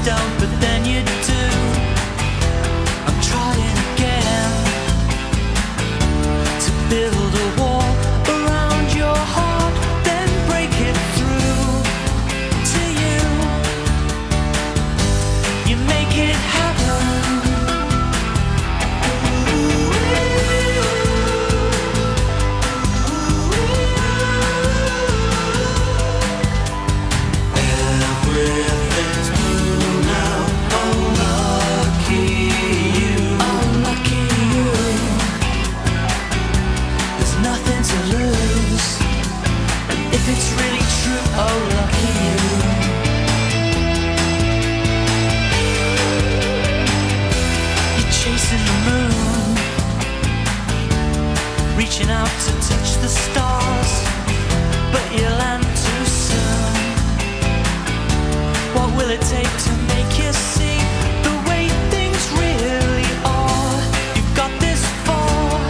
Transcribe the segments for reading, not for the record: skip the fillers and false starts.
don't, but then you do. I'm trying again to build a wall around your heart, then break it through to you. You make it happen. Everything's blue now. Oh, lucky you. Oh, lucky you. There's nothing to lose. And if it's really true, oh, lucky you. You're chasing the moon, reaching out to touch the stars, but you land too soon. What will it take to make you see the way things really are? You've got this far,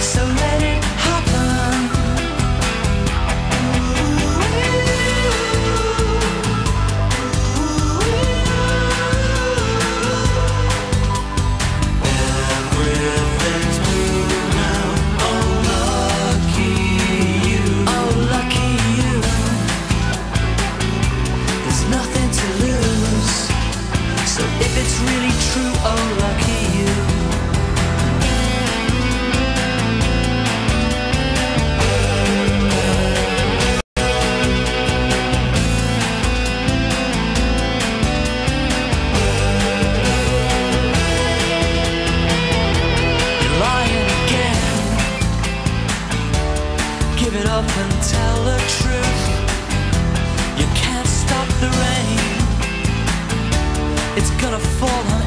so let it happen. Everything's blue now. Oh, lucky you. Oh, lucky you. There's nothing to lose. So if it's really true, oh, lucky you. You're lying again. Give it up and tell the truth. You can't stop the rain. It's gonna fall on